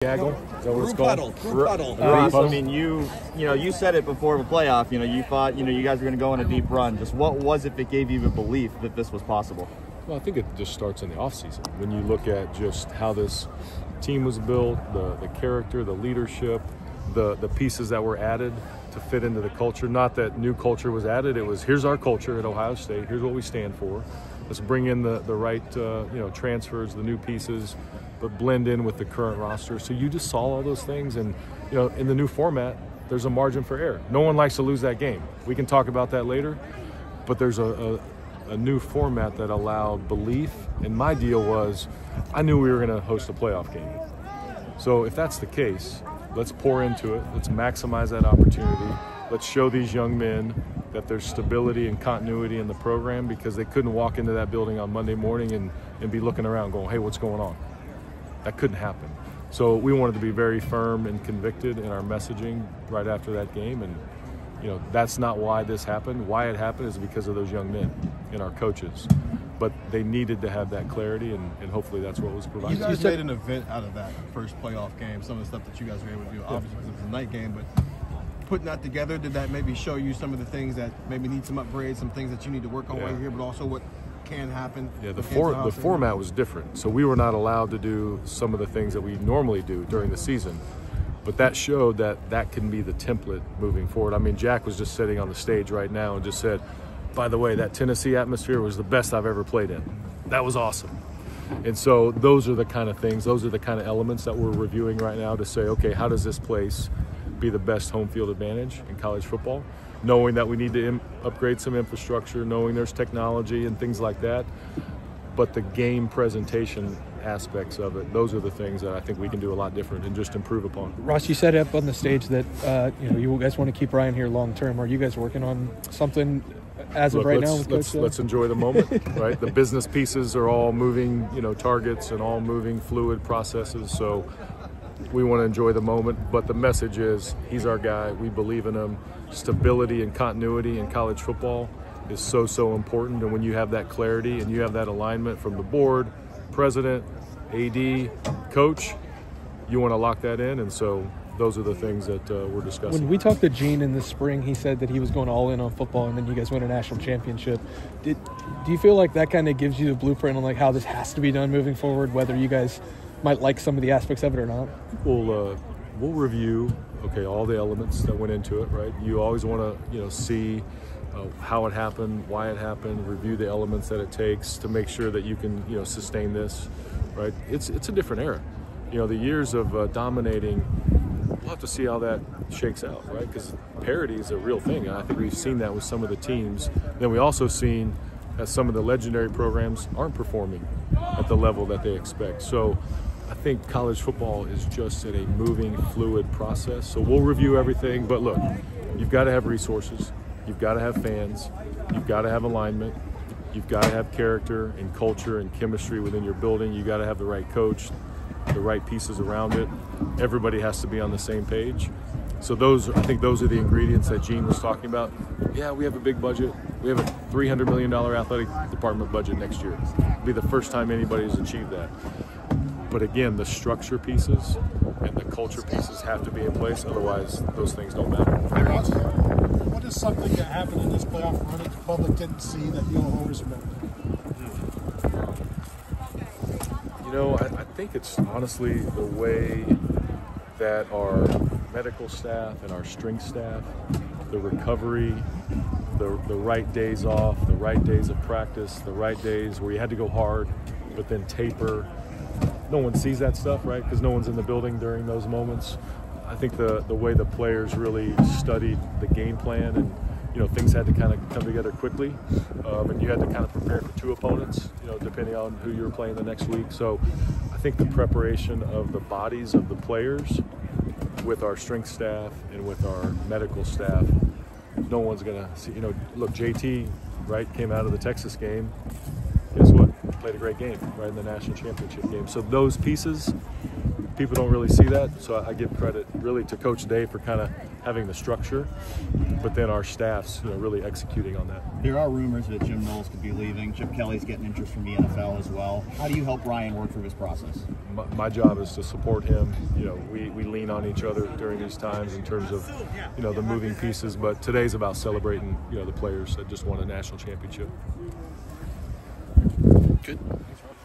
Gaggle? Is that what it's called? Group huddle. Ross, I mean, you said it before the playoff. You thought, you guys were going to go on a deep run. Just what was it that gave you the belief that this was possible? Well, I think it just starts in the offseason. When you look at just how this team was built, the character, the leadership, the pieces that were added to fit into the culture. Not that new culture was added. It was, here's our culture at Ohio State. Here's what we stand for. Let's bring in the right transfers, the new pieces, but blend in with the current roster. So you just saw all those things, and in the new format, there's a margin for error. No one likes to lose that game. We can talk about that later, but there's a new format that allowed belief. And my deal was, I knew we were going to host a playoff game. So if that's the case, let's pour into it. Let's maximize that opportunity. Let's show these young men that there's stability and continuity in the program, because they couldn't walk into that building on Monday morning and be looking around going, hey, what's going on? That couldn't happen. So we wanted to be very firm and convicted in our messaging right after that game. And that's not why this happened. Why it happened is because of those young men and our coaches. But they needed to have that clarity, and hopefully that's what was provided. You guys made an event out of that first playoff game, some of the stuff that you guys were able to do, obviously because it was a night game, but putting that together, did that maybe show you some of the things that maybe need some upgrades, some things that you need to work on right here, but also what can happen? Yeah, the format was different. So we were not allowed to do some of the things that we normally do during the season. But that showed that can be the template moving forward. I mean, Jack was just sitting on the stage right now and just said, by the way, that Tennessee atmosphere was the best I've ever played in. That was awesome. And so those are the kind of things, those are the kind of elements that we're reviewing right now to say, okay, how does this place be the best home field advantage in college football? Knowing that we need to upgrade some infrastructure, knowing there's technology and things like that. But the game presentation aspects of it, those are the things that I think we can do a lot different and just improve upon. Ross, you said up on the stage that you guys want to keep Ryan here long term. Are you guys working on something as of right now with Coach? Let's enjoy the moment, right? The business pieces are all moving, targets and all moving fluid processes. So we want to enjoy the moment, but the message is he's our guy. We believe in him. Stability and continuity in college football is so important. And when you have that clarity and you have that alignment from the board, president, AD, coach, you want to lock that in. And so those are the things that we're discussing. When we talked to Gene in the spring, he said that he was going all in on football, and then you guys win a national championship. Do you feel like that kind of gives you the blueprint on how this has to be done moving forward, whether you guys might like some of the aspects of it or not? We'll review, all the elements that went into it, right? You always want to, see how it happened, why it happened, review the elements that it takes to make sure that you can, sustain this, right? It's a different era. The years of dominating, we'll have to see how that shakes out, right? Because parity is a real thing, and I think we've seen that with some of the teams. Then we also seen that some of the legendary programs aren't performing at the level that they expect. So I think college football is just in a moving, fluid process. So we'll review everything, but look, you've got to have resources, you've got to have fans, you've got to have alignment, you've got to have character and culture and chemistry within your building, you've got to have the right coach, the right pieces around it. Everybody has to be on the same page. So I think those are the ingredients that Gene was talking about. Yeah, we have a big budget. We have a $300 million athletic department budget next year. It'll be the first time anybody's achieved that. But again, the structure pieces and the culture pieces have to be in place. Otherwise, those things don't matter. What is something that happened in this playoff run that the public didn't see that you'll always remember? I think it's honestly the way that our medical staff and our strength staff, the recovery, the right days off, the right days of practice, the right days where you had to go hard, but then taper. No one sees that stuff, right? Because no one's in the building during those moments. I think the way the players really studied the game plan, and things had to kind of come together quickly, and you had to kind of prepare for two opponents, depending on who you were playing the next week. So I think the preparation of the bodies of the players with our strength staff and with our medical staff, no one's gonna see. Look, JT, right, came out of the Texas game. Guess what? Played a great game, right, in the national championship game. So those pieces, people don't really see that. So I give credit really to Coach Dave for kind of having the structure, but then our staff's really executing on that. There are rumors that Jim Knowles could be leaving. Chip Kelly's getting interest from the NFL as well. How do you help Ryan work through his process? My job is to support him. We lean on each other during these times in terms of the moving pieces, but today's about celebrating the players that just won a national championship. Good. Thanks, Rob.